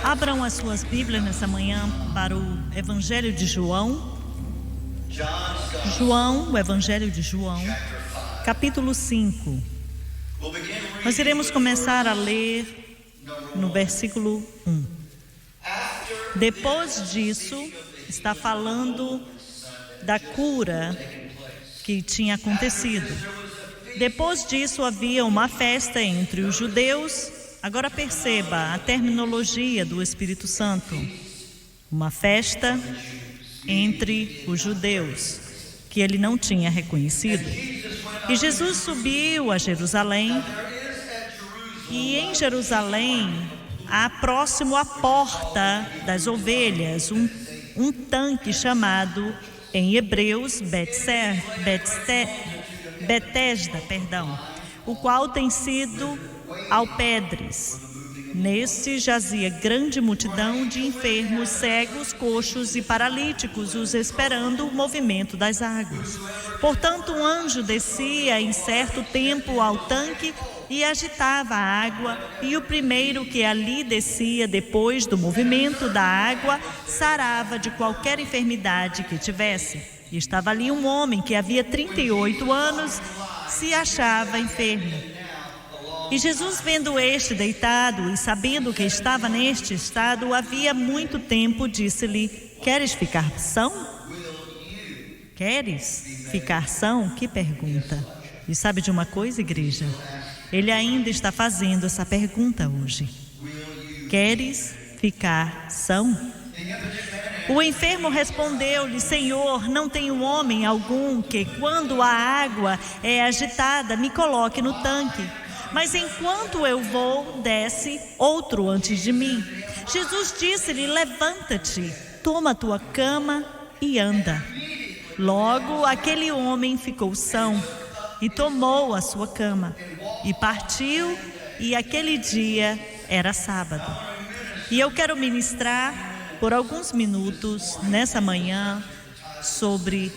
Abram as suas Bíblias nessa manhã para o Evangelho de João. O Evangelho de João, capítulo 5. Nós iremos começar a ler no versículo 1. Depois disso, está falando da cura que tinha acontecido. Depois disso, havia uma festa entre os judeus. Agora perceba a terminologia do Espírito Santo. Uma festa entre os judeus, que ele não tinha reconhecido. E Jesus subiu a Jerusalém, e em Jerusalém, próximo à porta das ovelhas, um tanque chamado, em Hebreus, Betesda, o qual tem sido alpedres. Nesse jazia grande multidão de enfermos, cegos, coxos e paralíticos, os esperando o movimento das águas. Portanto, um anjo descia em certo tempo ao tanque e agitava a água, e o primeiro que ali descia depois do movimento da água sarava de qualquer enfermidade que tivesse. E estava ali um homem que havia 38 anos se achava enfermo. E Jesus, vendo este deitado e sabendo que estava neste estado havia muito tempo, disse-lhe: Queres ficar são? Queres ficar são? Que pergunta! E sabe de uma coisa, igreja? Ele ainda está fazendo essa pergunta hoje. Queres ficar são? O enfermo respondeu-lhe: Senhor, não tenho homem algum que, quando a água é agitada, me coloque no tanque. Mas enquanto eu vou, desce outro antes de mim. Jesus disse-lhe: Levanta-te, toma a tua cama e anda. Logo aquele homem ficou são e tomou a sua cama e partiu, e aquele dia era sábado. E eu quero ministrar por alguns minutos nessa manhã sobre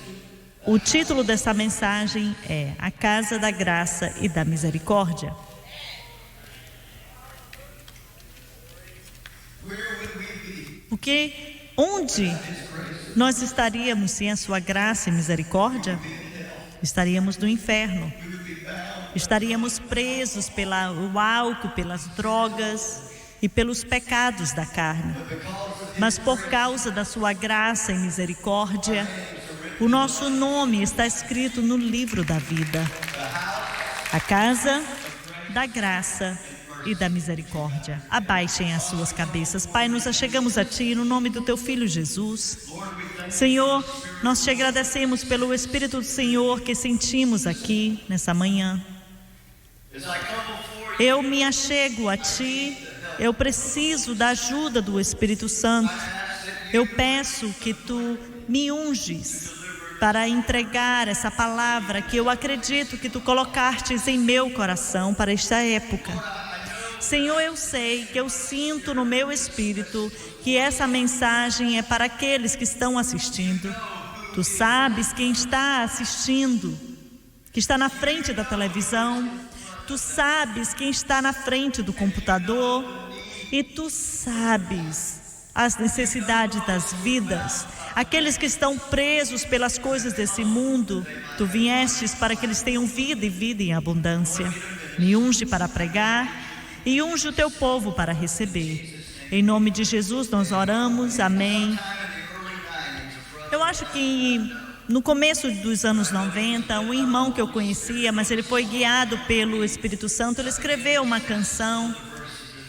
o título dessa mensagem é A Casa da Graça e da Misericórdia. Porque onde nós estaríamos sem a sua graça e misericórdia? Estaríamos no inferno. Estaríamos presos pelo álcool, pelas drogas e pelos pecados da carne. Mas por causa da sua graça e misericórdia, o nosso nome está escrito no livro da vida. A casa da graça e da misericórdia. Abaixem as suas cabeças. Pai, nos achegamos a Ti no nome do Teu Filho Jesus. Senhor, nós Te agradecemos pelo Espírito do Senhor que sentimos aqui nessa manhã. Eu me achego a Ti. Eu preciso da ajuda do Espírito Santo. Eu peço que Tu me unges para entregar essa palavra que eu acredito que Tu colocastes em meu coração para esta época. Senhor, eu sei que eu sinto no meu espírito que essa mensagem é para aqueles que estão assistindo. Tu sabes quem está assistindo, que está na frente da televisão. Tu sabes quem está na frente do computador. E Tu sabes as necessidades das vidas, aqueles que estão presos pelas coisas desse mundo. Tu viestes para que eles tenham vida e vida em abundância. Me unge para pregar e unge o Teu povo para receber. Em nome de Jesus nós oramos, amém. Eu acho que no começo dos anos 90, um irmão que eu conhecia, mas ele foi guiado pelo Espírito Santo, ele escreveu uma canção.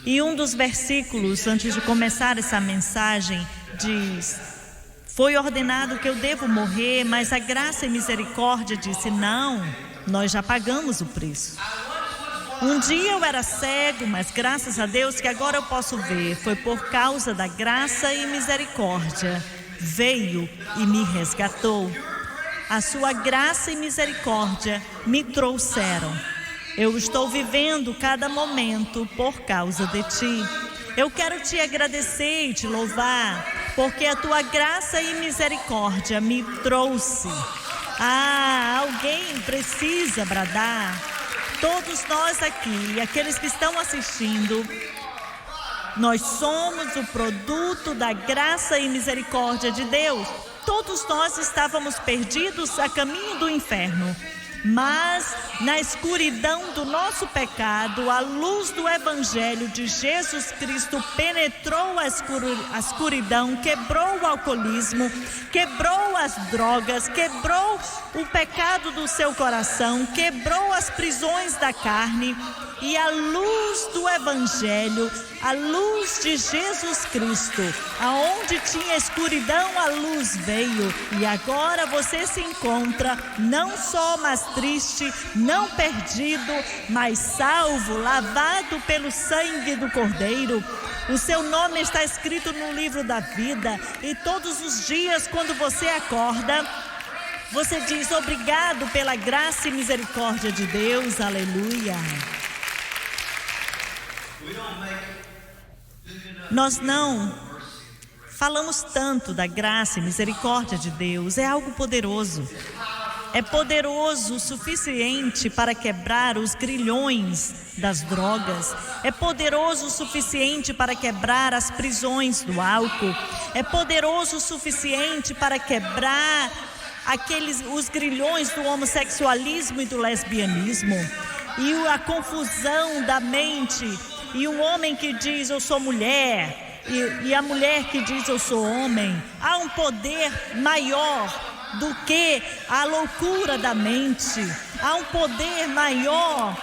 E um dos versículos, antes de começar essa mensagem, diz: Foi ordenado que eu devo morrer, mas a graça e misericórdia disse: Não, nós já pagamos o preço. Um dia eu era cego, mas graças a Deus que agora eu posso ver. Foi por causa da graça e misericórdia. Veio e me resgatou. A sua graça e misericórdia me trouxeram. Eu estou vivendo cada momento por causa de Ti. Eu quero Te agradecer e Te louvar, porque a Tua graça e misericórdia me trouxe. Alguém precisa bradar. Todos nós aqui, aqueles que estão assistindo, Nós somos o produto da graça e misericórdia de Deus. Todos nós estávamos perdidos a caminho do inferno. Mas na escuridão do nosso pecado, a luz do Evangelho de Jesus Cristo penetrou a escuridão, quebrou o alcoolismo, quebrou as drogas, quebrou o pecado do seu coração, quebrou as prisões da carne. E a luz do Evangelho, a luz de Jesus Cristo, aonde tinha escuridão, a luz veio. E agora você se encontra não só mais triste, não perdido, mas salvo, lavado pelo sangue do Cordeiro. O seu nome está escrito no livro da vida. E todos os dias, quando você acorda, você diz: obrigado pela graça e misericórdia de Deus. Aleluia. Nós não falamos tanto da graça e misericórdia de Deus. É algo poderoso. É poderoso o suficiente para quebrar os grilhões das drogas. É poderoso o suficiente para quebrar as prisões do álcool. É poderoso o suficiente para quebrar os grilhões do homossexualismo e do lesbianismo. E a confusão da mente. E um homem que diz: eu sou mulher, e a mulher que diz: eu sou homem. Há um poder maior do que a loucura da mente. Há um poder maior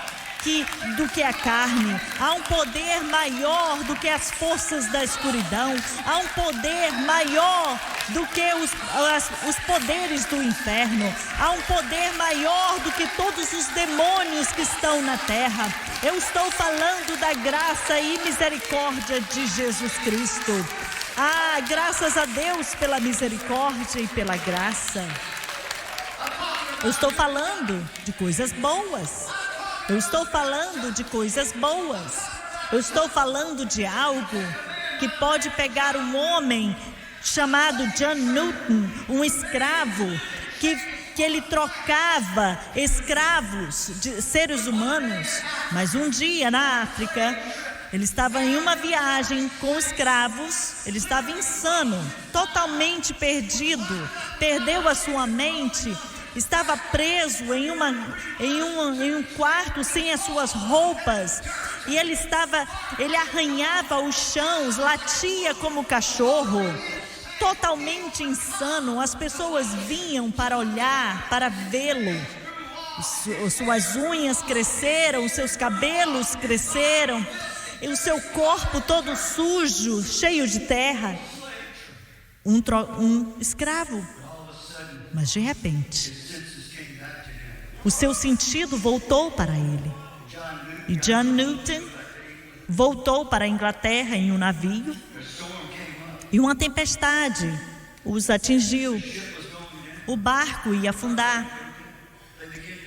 do que a carne. Há um poder maior do que as forças da escuridão. Há um poder maior do que os poderes do inferno. Há um poder maior do que todos os demônios que estão na terra. Eu estou falando da graça e misericórdia de Jesus Cristo. Graças a Deus pela misericórdia e pela graça. Eu estou falando de coisas boas. Eu estou falando de coisas boas. Eu estou falando de algo que pode pegar um homem chamado John Newton, um escravo, que ele trocava escravos de seres humanos. Mas um dia na África, ele estava em uma viagem com escravos. Ele estava insano, totalmente perdido, perdeu a sua mente. Estava preso em um quarto sem as suas roupas. E ele arranhava os chãos, latia como cachorro. Totalmente insano. As pessoas vinham para olhar, para vê-lo. Suas unhas cresceram, seus cabelos cresceram. E o seu corpo todo sujo, cheio de terra. Um escravo. Mas de repente, o seu sentido voltou para ele. E John Newton voltou para a Inglaterra em um navio. E uma tempestade os atingiu. O barco ia afundar.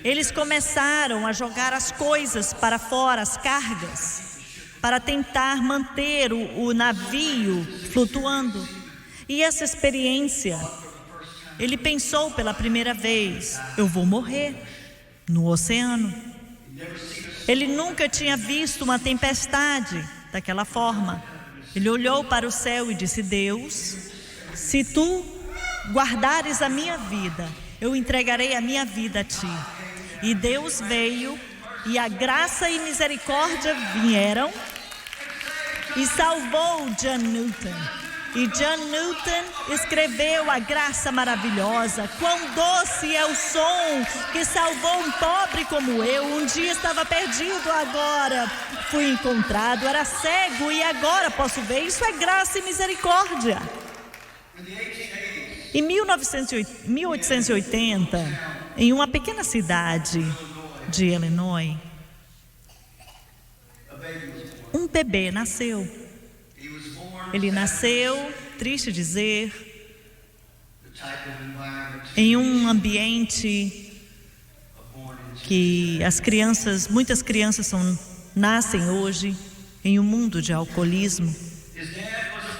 Eles começaram a jogar as coisas para fora, as cargas, para tentar manter o navio flutuando. E essa experiência, ele pensou pela primeira vez: eu vou morrer no oceano. Ele nunca tinha visto uma tempestade daquela forma. Ele olhou para o céu e disse: Deus, se tu guardares a minha vida, eu entregarei a minha vida a ti. E Deus veio, e a graça e misericórdia vieram e salvou John Newton. E John Newton escreveu a graça maravilhosa. Quão doce é o som que salvou um pobre como eu. Um dia estava perdido, agora fui encontrado. Era cego e agora posso ver. Isso é graça e misericórdia. Em 1880, em uma pequena cidade de Illinois, um bebê nasceu. Ele nasceu, triste dizer, em um ambiente que muitas crianças nascem hoje em um mundo de alcoolismo.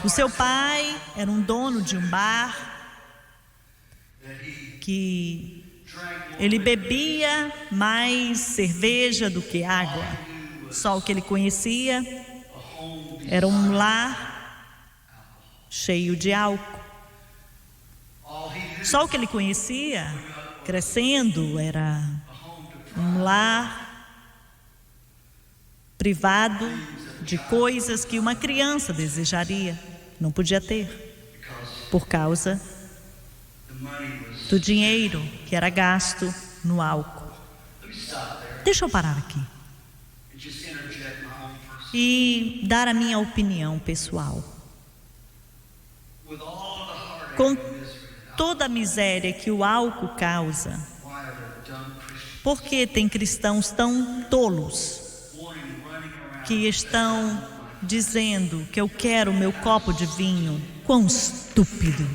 O seu pai era um dono de um bar que ele bebia mais cerveja do que água, só o que ele conhecia. Era um lar cheio de álcool. Só o que ele conhecia, crescendo, era um lar privado de coisas que uma criança desejaria, não podia ter, por causa do dinheiro que era gasto no álcool. Deixa eu parar aqui e dar a minha opinião pessoal. Com toda a miséria que o álcool causa, por que tem cristãos tão tolos que estão dizendo que eu quero meu copo de vinho? Quão estúpido!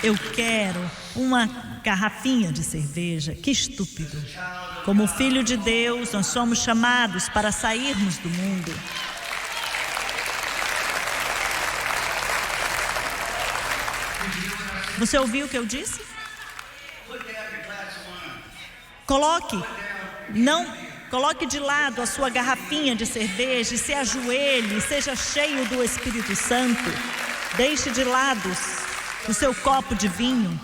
Eu quero uma garrafinha de cerveja. Que estúpido! Como filho de Deus, nós somos chamados para sairmos do mundo. Você ouviu o que eu disse? Coloque de lado a sua garrafinha de cerveja e se ajoelhe, seja cheio do Espírito Santo. Deixe de lado o seu copo de vinho.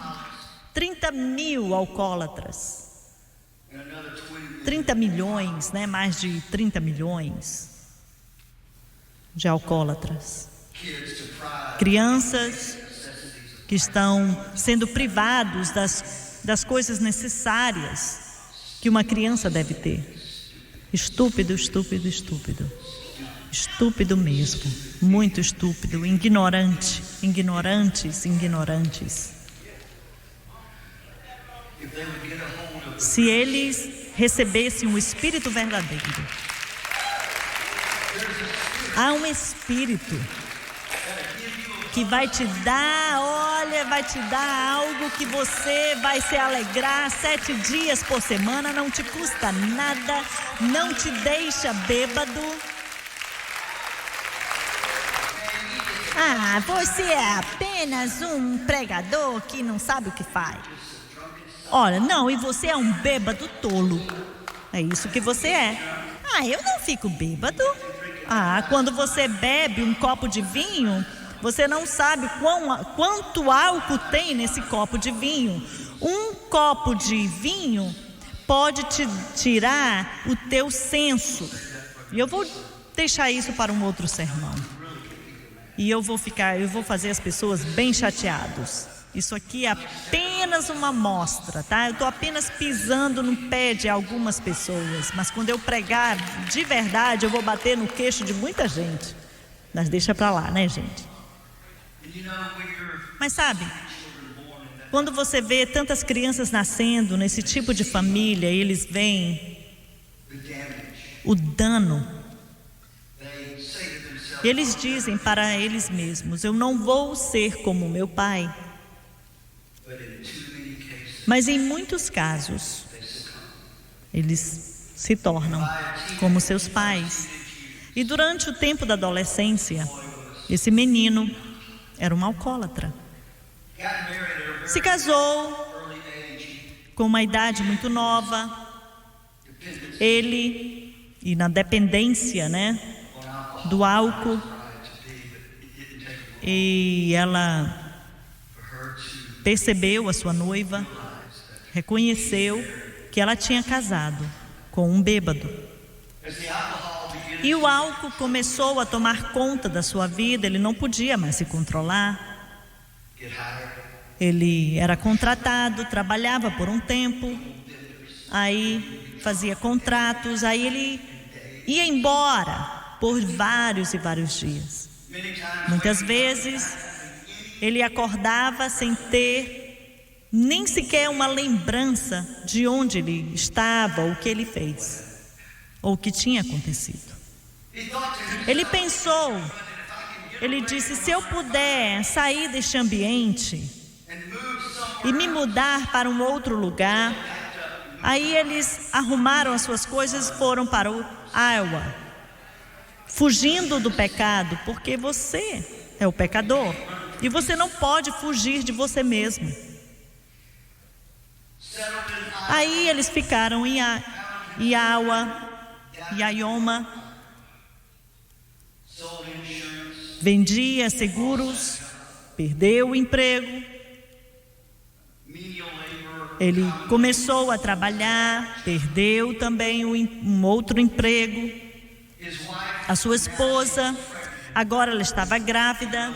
30 mil alcoólatras. 30 milhões, né? Mais de 30 milhões de alcoólatras. Crianças que estão sendo privados das coisas necessárias que uma criança deve ter. Estúpido, estúpido, estúpido. Estúpido mesmo. Muito estúpido. Ignorante. Ignorantes, ignorantes. Se eles recebessem o Espírito verdadeiro. Há um Espírito que vai te dar, vai te dar algo que você vai se alegrar 7 dias por semana, não te custa nada, não te deixa bêbado. Ah, você é apenas um pregador que não sabe o que faz. Olha, não, e você é um bêbado tolo. É isso que você é. Ah, eu não fico bêbado. Ah, quando você bebe um copo de vinho, você não sabe quanto álcool tem nesse copo de vinho. Um copo de vinho pode te tirar o teu senso. E eu vou deixar isso para um outro sermão. E eu vou fazer as pessoas bem chateadas. Isso aqui é apenas uma amostra, tá? Eu estou apenas pisando no pé de algumas pessoas. Mas quando eu pregar de verdade, eu vou bater no queixo de muita gente. Mas deixa para lá, né, gente? Mas sabe, quando você vê tantas crianças nascendo nesse tipo de família, eles veem o dano. Eles dizem para eles mesmos: eu não vou ser como meu pai. Mas em muitos casos, eles se tornam como seus pais. E durante o tempo da adolescência, esse menino era um alcoólatra. Se casou com uma idade muito nova. Ele, e na dependência, né, do álcool. E ela percebeu, a sua noiva reconheceu que ela tinha casado com um bêbado. E o álcool começou a tomar conta da sua vida. Ele não podia mais se controlar. Ele era contratado, trabalhava por um tempo, aí fazia contratos, aí ele ia embora por vários e vários dias. Muitas vezes ele acordava sem ter nem sequer uma lembrança de onde ele estava, ou o que ele fez, ou o que tinha acontecido. Ele pensou, ele disse: se eu puder sair deste ambiente e me mudar para um outro lugar. Aí eles arrumaram as suas coisas e foram para o Iowa, fugindo do pecado, porque você é o pecador e você não pode fugir de você mesmo. Aí eles ficaram em Iaioma, vendia seguros, perdeu o emprego. Ele começou a trabalhar, perdeu também um outro emprego. A sua esposa, agora ela estava grávida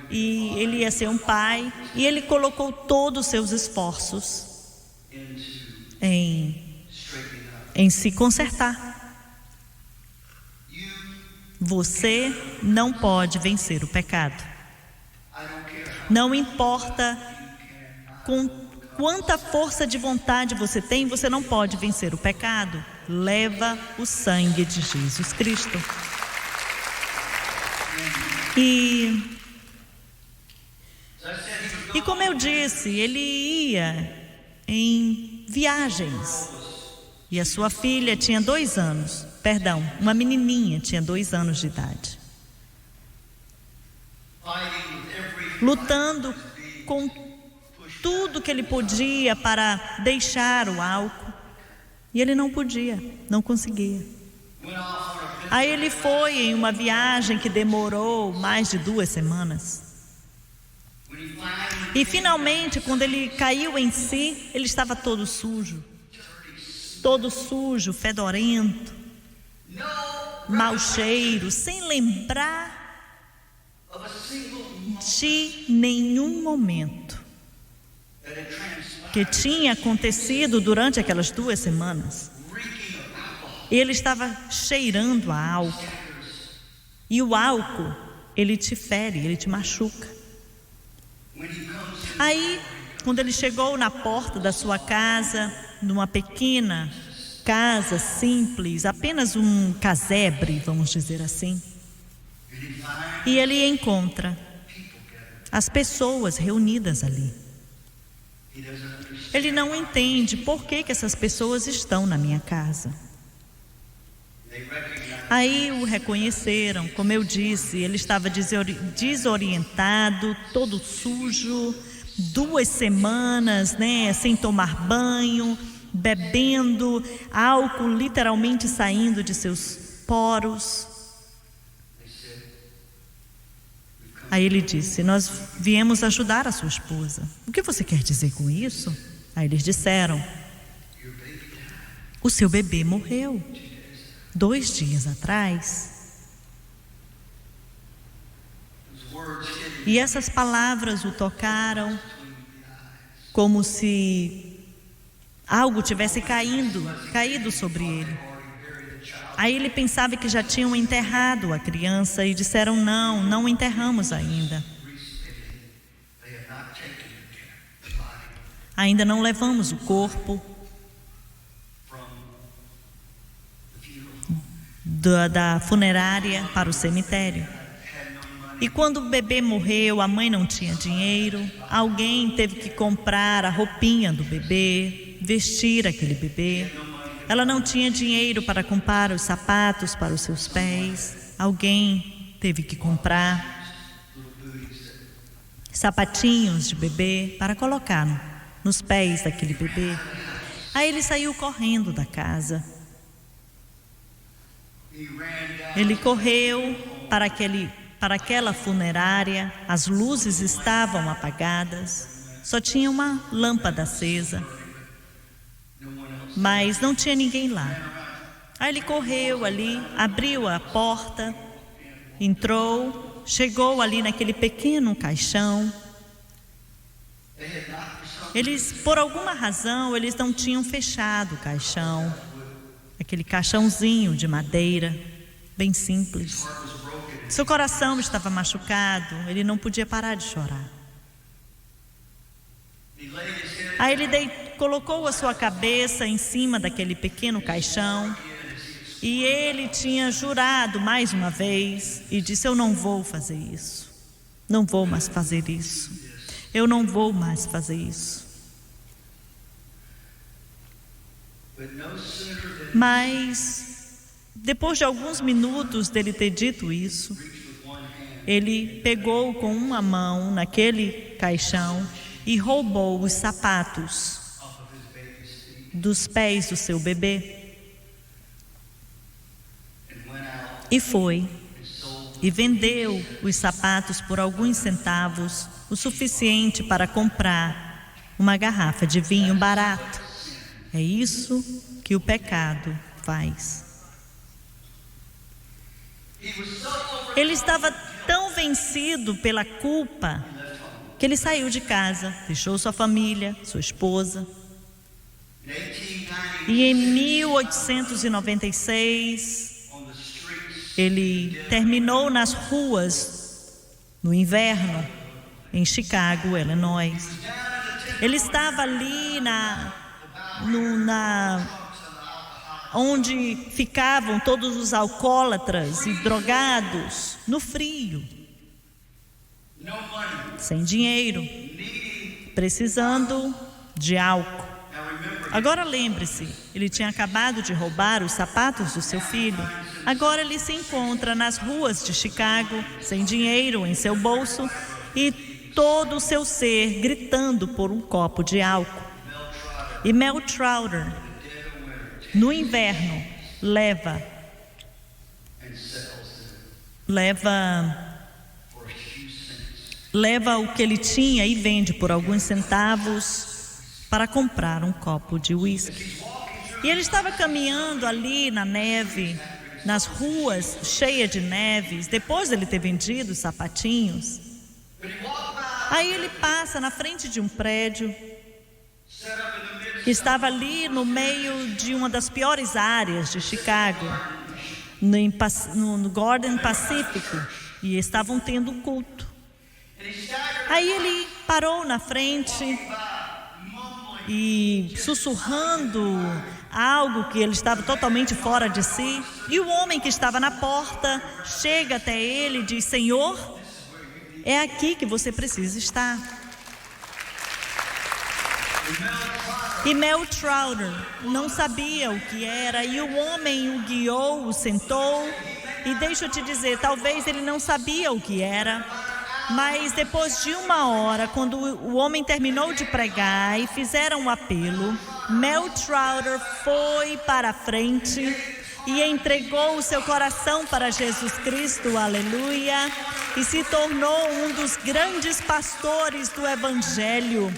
e ele ia ser um pai. E ele colocou todos os seus esforços em se consertar. Você não pode vencer o pecado. Não importa com quanta força de vontade você tem, você não pode vencer o pecado. Leva o sangue de Jesus Cristo. E como eu disse, ele ia em viagens. E a sua filha tinha 2 anos. Perdão, uma menininha tinha 2 anos de idade. Lutando com tudo que ele podia para deixar o álcool. E ele não podia, não conseguia. Aí ele foi em uma viagem que demorou mais de 2 semanas. E finalmente, quando ele caiu em si, ele estava todo sujo, fedorento, mau cheiro, sem lembrar de nenhum momento que tinha acontecido durante aquelas 2 semanas. Ele estava cheirando a álcool. E o álcool, ele te fere, ele te machuca. Aí, quando ele chegou na porta da sua casa, numa pequena casa simples, apenas um casebre, vamos dizer assim, e ele encontra as pessoas reunidas ali. Ele não entende por que essas pessoas estão na minha casa. Aí o reconheceram, como eu disse, ele estava desorientado, todo sujo, 2 semanas, sem tomar banho, bebendo, álcool literalmente saindo de seus poros. Aí ele disse: nós viemos ajudar a sua esposa. O que você quer dizer com isso? Aí eles disseram: o seu bebê morreu 2 dias atrás. E essas palavras o tocaram como se algo tivesse caído sobre ele. Aí ele pensava que já tinham enterrado a criança e disseram: não enterramos ainda. Ainda não levamos o corpo da funerária para o cemitério. E quando o bebê morreu, a mãe não tinha dinheiro. Alguém teve que comprar a roupinha do bebê, vestir aquele bebê. Ela não tinha dinheiro para comprar os sapatos para os seus pés. Alguém teve que comprar sapatinhos de bebê para colocar nos pés daquele bebê. Aí ele saiu correndo da casa. Ele correu para aquela funerária. As luzes estavam apagadas, só tinha uma lâmpada acesa, mas não tinha ninguém lá. Aí ele correu ali, abriu a porta, entrou, chegou ali naquele pequeno caixão. Por alguma razão, eles não tinham fechado o caixão, aquele caixãozinho de madeira, bem simples. Seu coração estava machucado, ele não podia parar de chorar. Aí ele colocou a sua cabeça em cima daquele pequeno caixão e ele tinha jurado mais uma vez e disse: eu não vou fazer isso, não vou mais fazer isso, eu não vou mais fazer isso. Mas depois de alguns minutos dele ter dito isso, ele pegou com uma mão naquele caixão e roubou os sapatos dos pés do seu bebê. E foi, e vendeu os sapatos por alguns centavos, o suficiente para comprar uma garrafa de vinho barato. É isso que o pecado faz. Ele estava tão vencido pela culpa que ele saiu de casa, deixou sua família, sua esposa. E em 1896, ele terminou nas ruas, no inverno, em Chicago, Illinois. Ele estava ali onde ficavam todos os alcoólatras e drogados, no frio, sem dinheiro, precisando de álcool. Agora lembre-se, ele tinha acabado de roubar os sapatos do seu filho. Agora ele se encontra nas ruas de Chicago, sem dinheiro em seu bolso e todo o seu ser gritando por um copo de álcool. E Mel Trouter, no inverno, leva o que ele tinha e vende por alguns centavos para comprar um copo de uísque. E ele estava caminhando ali na neve, nas ruas cheias de neves, depois dele ter vendido os sapatinhos. Aí ele passa na frente de um prédio que estava ali no meio de uma das piores áreas de Chicago, no Garden Pacífico, e estavam tendo um culto. Aí ele parou na frente e sussurrando algo que ele estava totalmente fora de si, e o homem que estava na porta chega até ele e diz: Senhor, é aqui que você precisa estar. E Mel Trouter não sabia o que era, e o homem o guiou, o sentou, e deixa eu te dizer, talvez ele não sabia o que era, mas depois de 1 hora, quando o homem terminou de pregar e fizeram um apelo, Mel Trouter foi para a frente e entregou o seu coração para Jesus Cristo, aleluia, e se tornou um dos grandes pastores do Evangelho.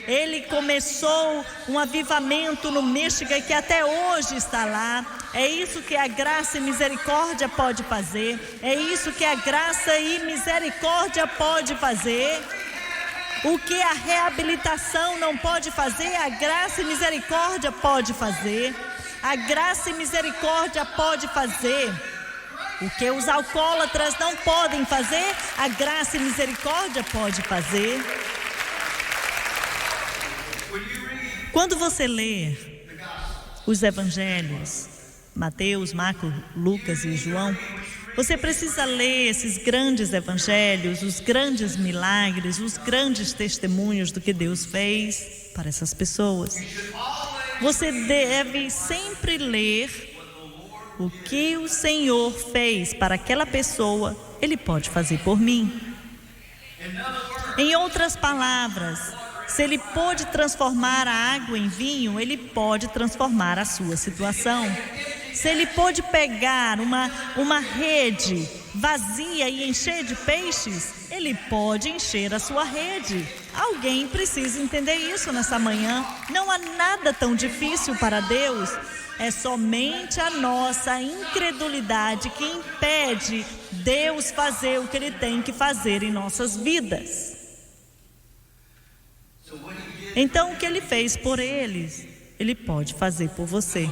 Ele começou um avivamento no Michigan que até hoje está lá. É isso que a graça e misericórdia pode fazer. É isso que a graça e misericórdia pode fazer. O que a reabilitação não pode fazer, a graça e misericórdia pode fazer. A graça e misericórdia pode fazer. O que os alcoólatras não podem fazer, a graça e misericórdia pode fazer. Quando você lê os evangelhos, Mateus, Marcos, Lucas e João, você precisa ler esses grandes evangelhos, os grandes milagres, os grandes testemunhos do que Deus fez para essas pessoas. Você deve sempre ler o que o Senhor fez para aquela pessoa, Ele pode fazer por mim. Em outras palavras, se Ele pôde transformar a água em vinho, Ele pode transformar a sua situação. Se Ele pôde pegar uma rede vazia e encher de peixes, Ele pode encher a sua rede. Alguém precisa entender isso nessa manhã. Não há nada tão difícil para Deus. É somente a nossa incredulidade que impede Deus fazer o que Ele tem que fazer em nossas vidas. Então, o que Ele fez por eles, Ele pode fazer por você.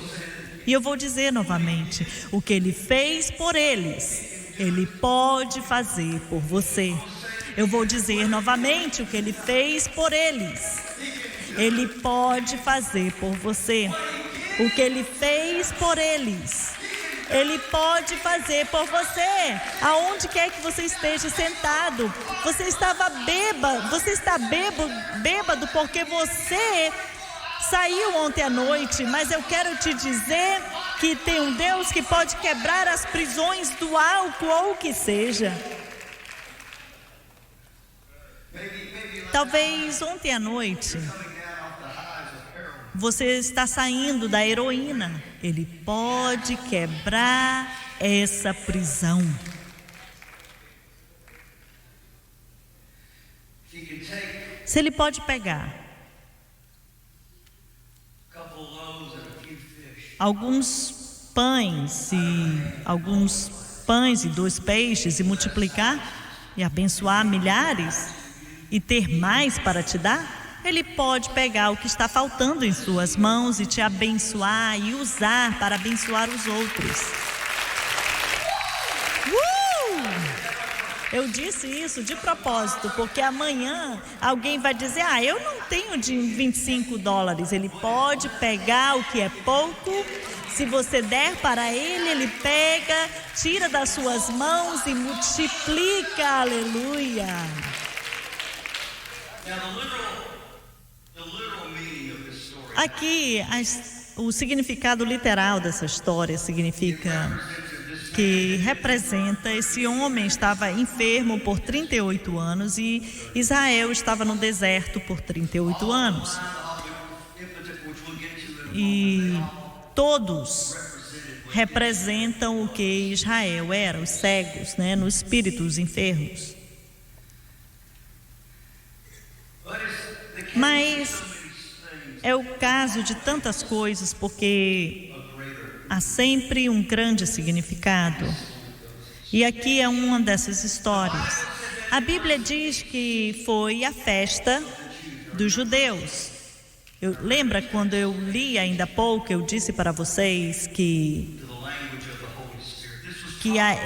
E eu vou dizer novamente, o que Ele fez por eles, Ele pode fazer por você. Eu vou dizer novamente, o que Ele fez por eles, Ele pode fazer por você. O que Ele fez por eles, Ele pode fazer por você. Aonde quer que você esteja sentado, você está bêbado porque você saiu ontem à noite, mas eu quero te dizer que tem um Deus que pode quebrar as prisões do álcool ou o que seja. Talvez ontem à noite você está saindo da heroína. Ele pode quebrar essa prisão. Se ele pode pegar alguns pães e 2 peixes e multiplicar e abençoar milhares e ter mais para te dar, ele pode pegar o que está faltando em suas mãos e te abençoar e usar para abençoar os outros. Eu disse isso de propósito, porque amanhã alguém vai dizer: eu não tenho de $25. Ele pode pegar o que é pouco. Se você der para ele, ele pega, tira das suas mãos e multiplica. Aleluia. Aqui, o significado literal dessa história significa que representa esse homem estava enfermo por 38 anos e Israel estava no deserto por 38 anos. E todos representam o que Israel era, os cegos, no espírito, os enfermos. Mas é o caso de tantas coisas, porque há sempre um grande significado. E aqui é uma dessas histórias. A Bíblia diz que foi a festa dos judeus. Lembra quando eu li ainda há pouco, eu disse para vocês que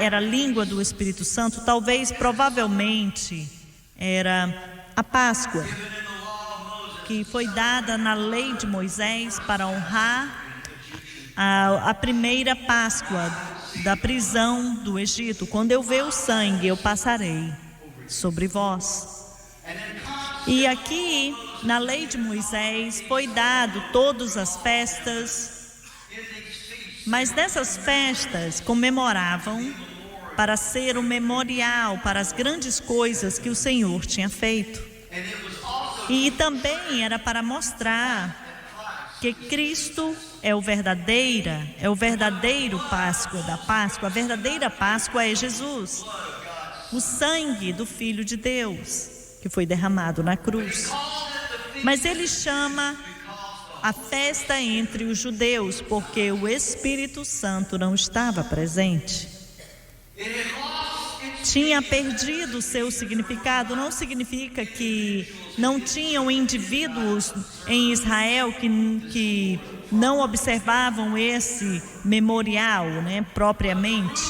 era a língua do Espírito Santo, provavelmente era a Páscoa, que foi dada na lei de Moisés para honrar a primeira Páscoa da prisão do Egito. Quando eu ver o sangue, eu passarei sobre vós. E aqui, na lei de Moisés, foi dado todas as festas, mas nessas festas comemoravam para ser um memorial para as grandes coisas que o Senhor tinha feito. E também era para mostrar que Cristo é o verdadeiro Páscoa da Páscoa. A verdadeira Páscoa é Jesus, o sangue do Filho de Deus que foi derramado na cruz. Mas ele chama a festa entre os judeus porque o Espírito Santo não estava presente. Tinha perdido o seu significado. Não significa que não tinham indivíduos em Israel que não observavam esse memorial, propriamente.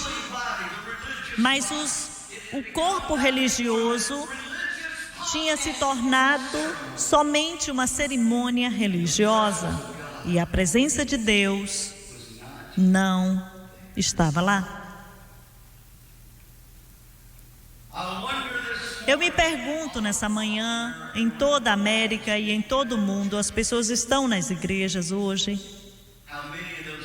Mas o corpo religioso tinha se tornado somente uma cerimônia religiosa e a presença de Deus não estava lá. Eu me pergunto nessa manhã, em toda a América e em todo o mundo, as pessoas estão nas igrejas hoje.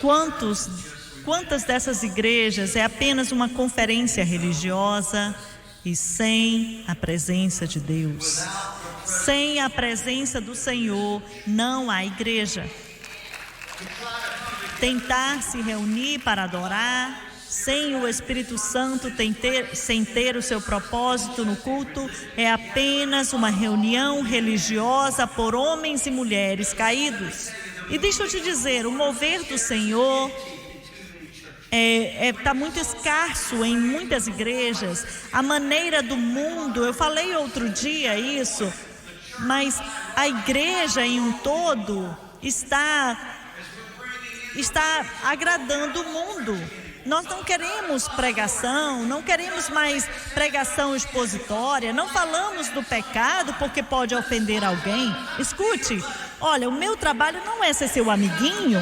Quantas dessas igrejas é apenas uma conferência religiosa e sem a presença de Deus? Sem a presença do Senhor, não há igreja. Tentar se reunir para adorar, sem o Espírito Santo, sem ter o seu propósito no culto, é apenas uma reunião religiosa por homens e mulheres caídos. E deixa eu te dizer, o mover do Senhor está muito escasso em muitas igrejas. A maneira do mundo, eu falei outro dia isso, mas a igreja em um todo está agradando o mundo. Nós não queremos pregação, não queremos mais pregação expositória, não falamos do pecado porque pode ofender alguém. Escute, olha, o meu trabalho não é ser seu amiguinho,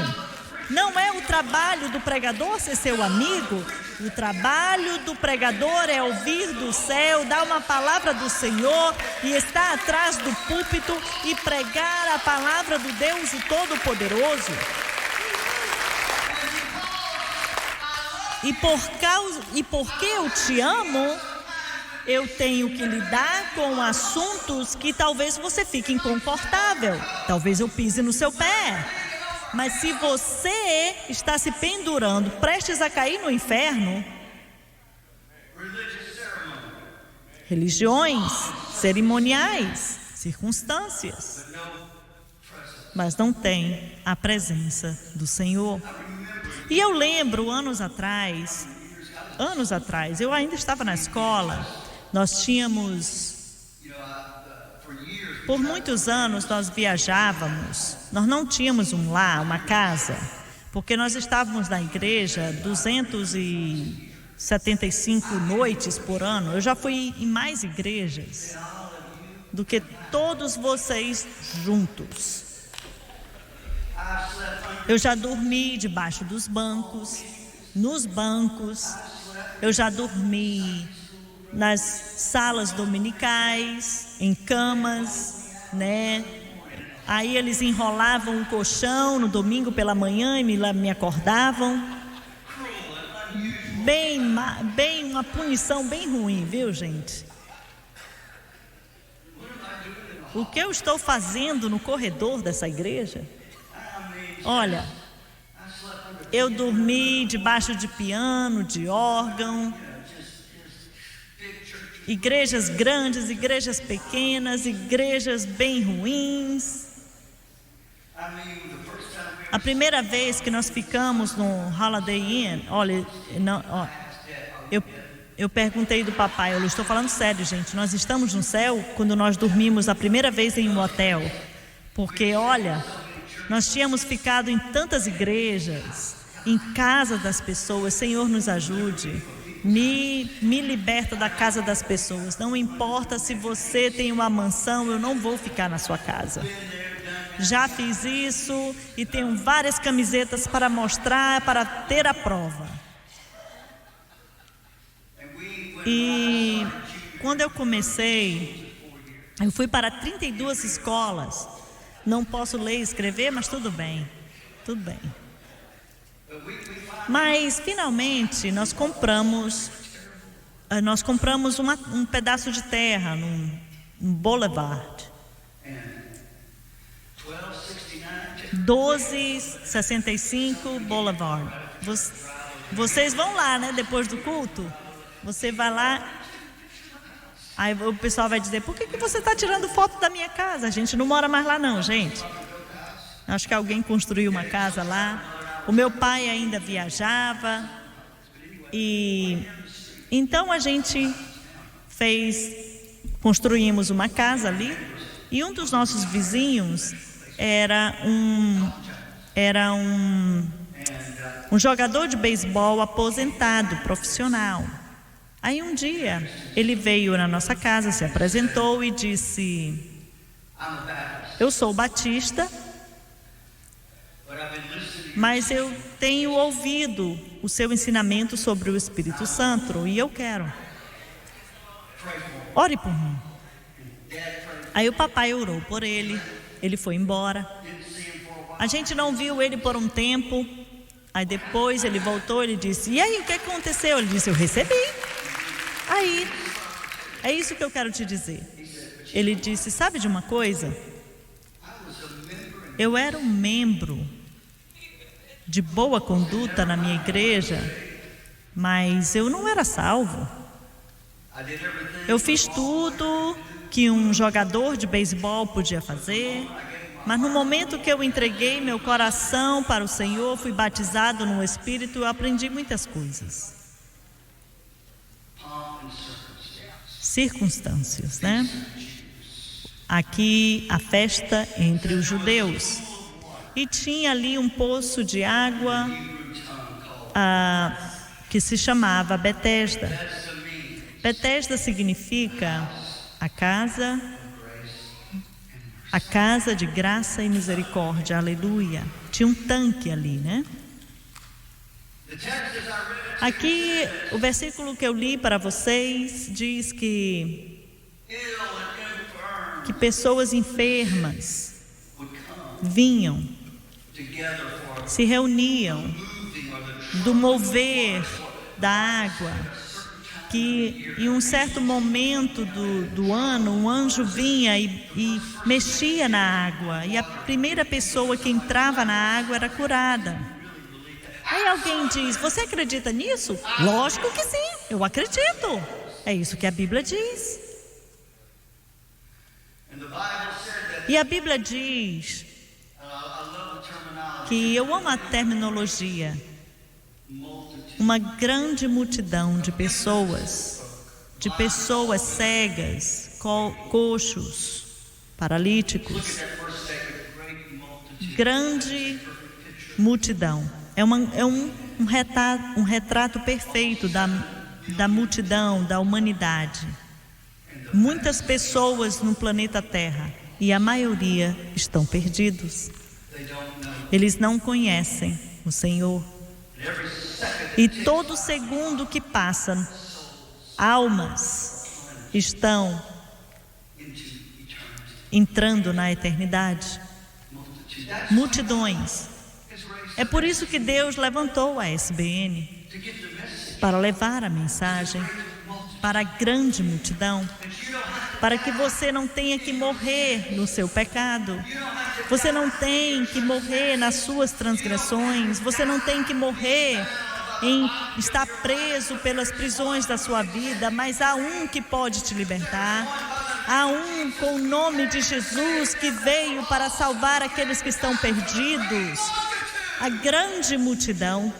não é o trabalho do pregador ser seu amigo. O trabalho do pregador é ouvir do céu, dar uma palavra do Senhor e estar atrás do púlpito e pregar a palavra do Deus o Todo-Poderoso. E porque eu te amo, eu tenho que lidar com assuntos que talvez você fique inconfortável. Talvez eu pise no seu pé. Mas se você está se pendurando, prestes a cair no inferno, religiões, cerimoniais, circunstâncias, mas não tem a presença do Senhor. E eu lembro, anos atrás, eu ainda estava na escola, nós tínhamos, por muitos anos nós viajávamos, nós não tínhamos um lar, uma casa, porque nós estávamos na igreja 275 noites por ano. Eu já fui em mais igrejas do que todos vocês juntos. Eu já dormi debaixo dos bancos, nos bancos, eu já dormi nas salas dominicais, em camas, né? Aí eles enrolavam o colchão no domingo pela manhã e me acordavam. Bem, uma punição bem ruim, viu, gente? O que eu estou fazendo no corredor dessa igreja? Olha, eu dormi debaixo de piano, de órgão, igrejas grandes, igrejas pequenas, igrejas bem ruins. A primeira vez que nós ficamos no Holiday Inn, olha, eu perguntei do papai, eu estou falando sério, gente, nós estamos no céu quando nós dormimos a primeira vez em um hotel, porque olha, nós tínhamos ficado em tantas igrejas, em casa das pessoas. Senhor, nos ajude, me liberta da casa das pessoas. Não importa se você tem uma mansão, eu não vou ficar na sua casa. Já fiz isso e tenho várias camisetas para mostrar, para ter a prova. E quando eu comecei, eu fui para 32 escolas. Não posso ler e escrever, mas tudo bem. Mas finalmente nós compramos um pedaço de terra num boulevard. 1265 Boulevard. Vocês vão lá, né? Depois do culto, você vai lá. Aí o pessoal vai dizer: por que você está tirando foto da minha casa? A gente não mora mais lá não, gente. Acho que alguém construiu uma casa lá. O meu pai ainda viajava. E então a gente construímos uma casa ali. E um dos nossos vizinhos era um jogador de beisebol aposentado, profissional. Aí um dia ele veio na nossa casa, se apresentou e disse: eu sou batista, mas eu tenho ouvido o seu ensinamento sobre o Espírito Santo e eu quero. Ore por mim. Aí o papai orou por ele, ele foi embora. A gente não viu ele por um tempo. Aí depois ele voltou, ele disse: e aí, o que aconteceu? Ele disse: eu recebi. Aí, é isso que eu quero te dizer. Ele disse: sabe de uma coisa? Eu era um membro de boa conduta na minha igreja, mas eu não era salvo. Eu fiz tudo que um jogador de beisebol podia fazer, mas no momento que eu entreguei meu coração para o Senhor, fui batizado no Espírito, eu aprendi muitas coisas. Circunstâncias, né? Aqui a festa entre os judeus. E tinha ali um poço de água que se chamava Betesda. Betesda significa a casa de graça e misericórdia, aleluia. Tinha um tanque ali, né? Aqui, o versículo que eu li para vocês diz que pessoas enfermas vinham, se reuniam do mover da água que em um certo momento do ano, um anjo vinha e mexia na água, e a primeira pessoa que entrava na água era curada. Aí alguém diz: você acredita nisso? Lógico que sim, eu acredito. É isso que a Bíblia diz. E a Bíblia diz que, eu amo a terminologia, uma grande multidão de pessoas cegas, coxos, paralíticos, grande multidão. É um retrato perfeito da multidão, da humanidade. Muitas pessoas no planeta Terra, e a maioria estão perdidos. Eles não conhecem o Senhor. E todo segundo que passa, almas estão entrando na eternidade. Multidões. É por isso que Deus levantou a SBN, para levar a mensagem para a grande multidão, para que você não tenha que morrer no seu pecado, você não tem que morrer nas suas transgressões, você não tem que morrer em estar preso pelas prisões da sua vida, mas há um que pode te libertar, há um com o nome de Jesus que veio para salvar aqueles que estão perdidos, a grande multidão.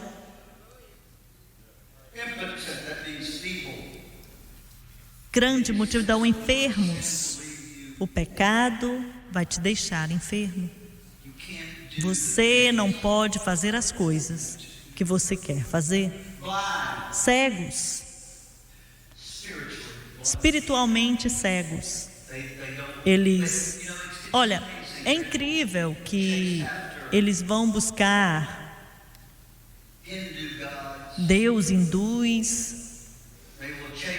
Grande multidão, enfermos. O pecado vai te deixar enfermo. Você não pode fazer as coisas que você quer fazer. Cegos, espiritualmente cegos. Eles, olha, é incrível que eles vão buscar Deus hindus,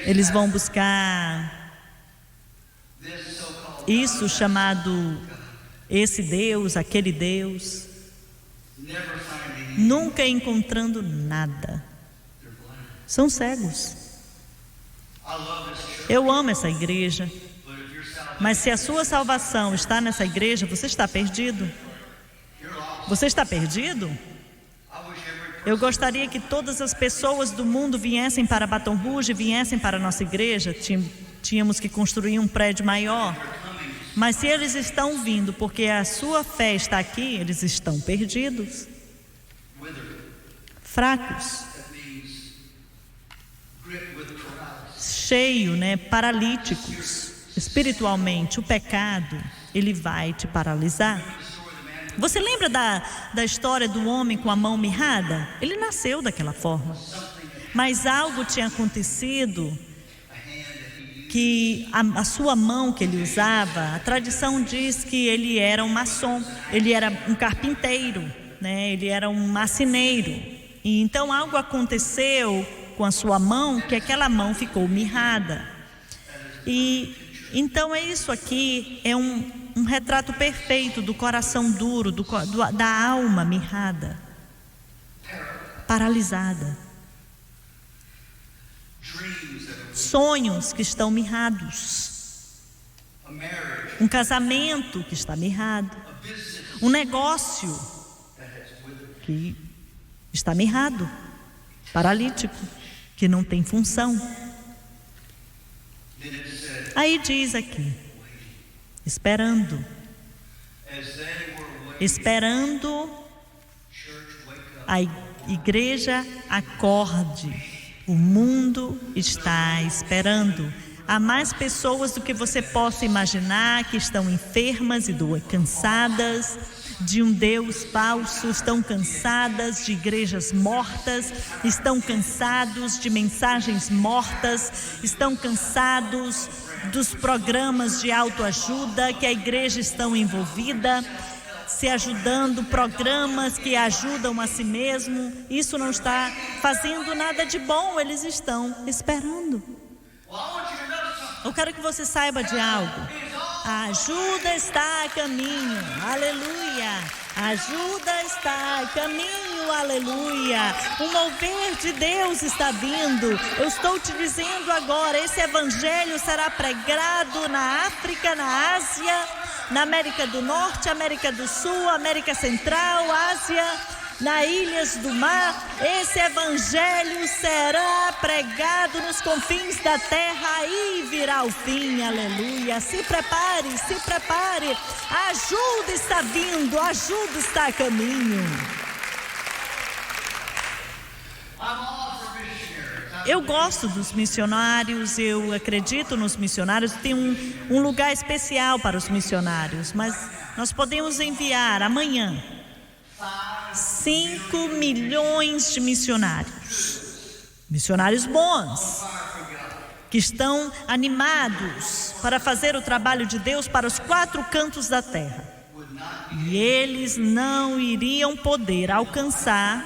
eles vão buscar isso chamado esse Deus, aquele Deus, nunca encontrando nada. São cegos. Eu amo essa igreja, mas se a sua salvação está nessa igreja, você está perdido. Você está perdido? Eu gostaria que todas as pessoas do mundo viessem para Baton Rouge, viessem para a nossa igreja. Tínhamos que construir um prédio maior. Mas se eles estão vindo porque a sua fé está aqui, eles estão perdidos, fracos, cheio, paralíticos. Espiritualmente, o pecado, ele vai te paralisar. Você lembra da história do homem com a mão mirrada? Ele nasceu daquela forma, mas algo tinha acontecido que a sua mão que ele usava, a tradição diz que ele era um maçom, ele era um carpinteiro, ele era um marceneiro. E então algo aconteceu com a sua mão que aquela mão ficou mirrada. E então é isso aqui, é um retrato perfeito do coração duro, da alma mirrada, paralisada. Sonhos que estão mirrados, um casamento que está mirrado, um negócio que está mirrado, paralítico, que não tem função. Aí diz aqui, esperando a igreja acorde. O mundo está esperando. Há mais pessoas do que você possa imaginar que estão enfermas e cansadas de um Deus falso, estão cansadas de igrejas mortas, estão cansados de mensagens mortas, estão cansados dos programas de autoajuda que a igreja está envolvida, se ajudando, programas que ajudam a si mesmo. Isso não está fazendo nada de bom, eles estão esperando. Eu quero que você saiba de algo. A ajuda está a caminho, aleluia. A ajuda está a caminho. aleluia. Um mover de Deus está vindo. Eu estou te dizendo agora, esse evangelho será pregado na África, na Ásia, na América do Norte, América do Sul, América Central, Ásia, nas ilhas do mar. Esse evangelho será pregado nos confins da terra, aí virá o fim, aleluia. Se prepare, se prepare. A ajuda está vindo, a ajuda está a caminho. Eu gosto dos missionários, eu acredito nos missionários, tem um lugar especial para os missionários, mas nós podemos enviar amanhã 5 milhões de missionários bons, que estão animados para fazer o trabalho de Deus para os 4 cantos da terra. E eles não iriam poder alcançar,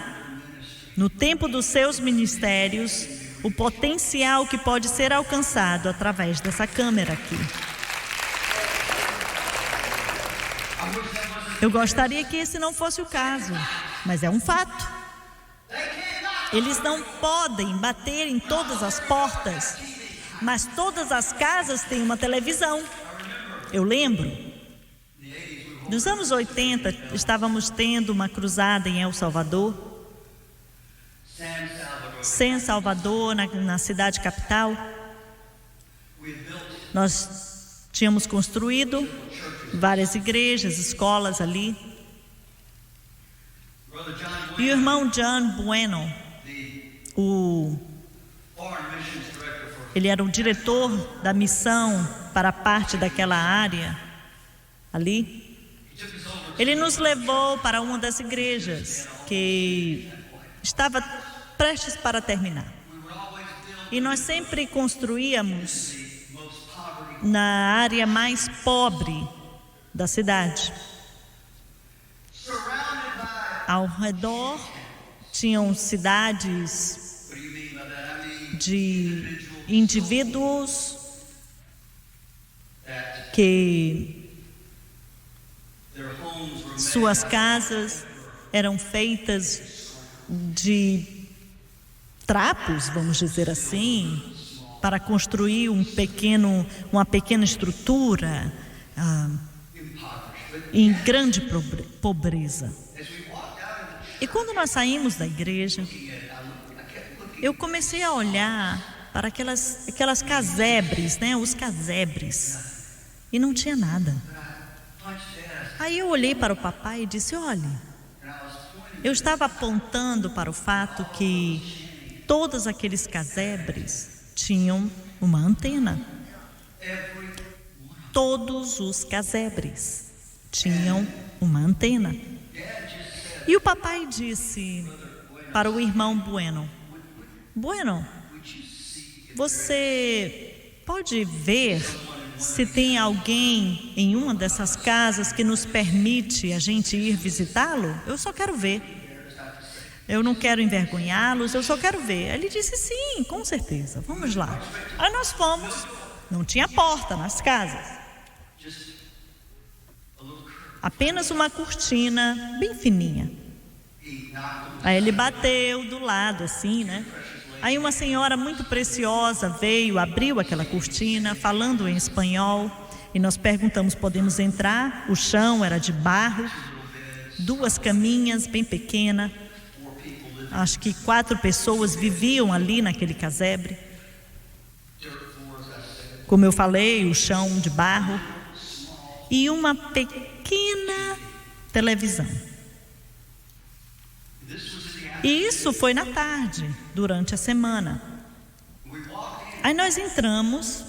no tempo dos seus ministérios, o potencial que pode ser alcançado através dessa câmera aqui. Eu gostaria que esse não fosse o caso, mas é um fato. Eles não podem bater em todas as portas, mas todas as casas têm uma televisão. Eu lembro, nos anos 80, estávamos tendo uma cruzada em El Salvador, San Salvador, na cidade capital. Nós tínhamos construído várias igrejas, escolas ali. E o irmão John Bueno, ele era o diretor da missão para a parte daquela área ali. Ele nos levou para uma das igrejas que estava prestes para terminar. E nós sempre construíamos na área mais pobre da cidade. Ao redor tinham cidades de indivíduos que suas casas eram feitas de trapos, vamos dizer assim, para construir uma pequena estrutura em grande pobreza. E quando nós saímos da igreja, eu comecei a olhar para aquelas casebres, né? Os casebres, e não tinha nada. Aí eu olhei para o papai e disse: olha, eu estava apontando para o fato que todos aqueles casebres tinham uma antena. Todos os casebres tinham uma antena. E o papai disse para o irmão Bueno: Bueno, você pode ver se tem alguém em uma dessas casas que nos permite a gente ir visitá-lo? Eu só quero ver. Eu não quero envergonhá-los, eu só quero ver. Ele disse: sim, com certeza, vamos lá. Aí nós fomos, não tinha porta nas casas, apenas uma cortina bem fininha. Aí ele bateu do lado assim, né? Aí uma senhora muito preciosa veio, abriu aquela cortina, falando em espanhol, e nós perguntamos: podemos entrar? O chão era de barro, 2 caminhas bem pequenas. Acho que 4 pessoas viviam ali naquele casebre. Como eu falei, o chão de barro e uma pequena televisão. E isso foi na tarde, durante a semana. Aí nós entramos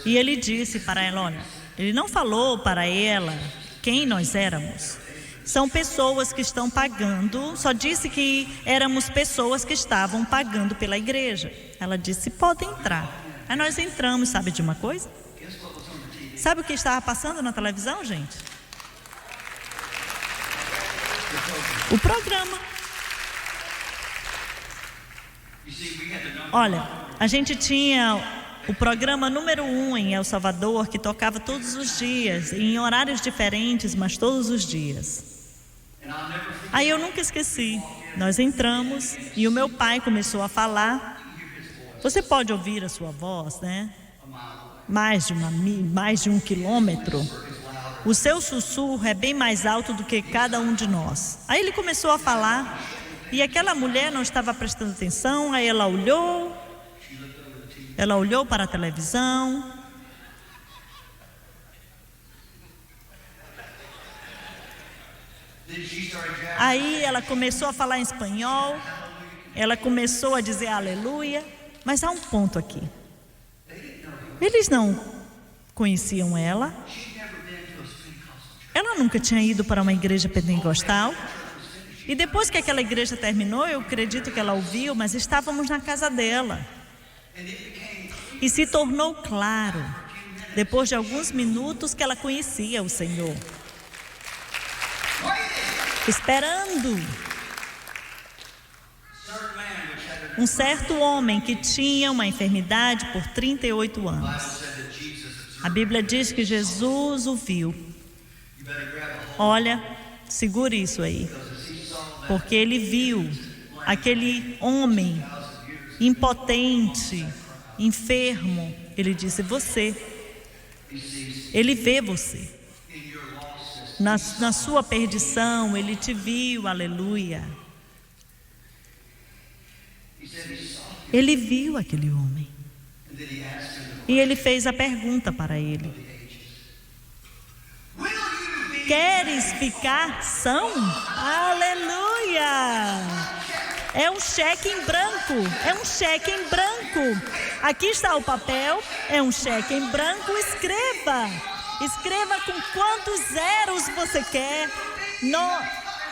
e ele disse para ela: olha, ele não falou para ela quem nós éramos. São pessoas que estão pagando, só disse que éramos pessoas que estavam pagando pela igreja. Ela disse: podem entrar. Aí nós entramos, sabe de uma coisa? Sabe o que estava passando na televisão, gente? O programa. Olha, a gente tinha o programa número 1 em El Salvador, que tocava todos os dias, em horários diferentes, mas todos os dias. Aí eu nunca esqueci. Nós entramos e o meu pai começou a falar. Você pode ouvir a sua voz, né? Mais de 1 quilômetro. O seu sussurro é bem mais alto do que cada um de nós. Aí ele começou a falar e aquela mulher não estava prestando atenção. Aí ela olhou para a televisão. Aí ela começou a falar em espanhol. Ela começou a dizer aleluia. Mas há um ponto aqui. Eles não conheciam ela. Ela nunca tinha ido para uma igreja pentecostal. E depois que aquela igreja terminou, eu acredito que ela ouviu, mas estávamos na casa dela. E se tornou claro, depois de alguns minutos, que ela conhecia o Senhor. Esperando. Um certo homem que tinha uma enfermidade por 38 anos. A Bíblia diz que Jesus o viu. Olha, segure isso aí. Porque ele viu aquele homem impotente, enfermo. Ele disse, você. Ele vê você. Na sua perdição, ele te viu, aleluia. Ele viu aquele homem. E ele fez a pergunta para ele: queres ficar são? Aleluia! É um cheque em branco. É um cheque em branco. Aqui está o papel. É um cheque em branco. Escreva. Escreva com quantos zeros você quer.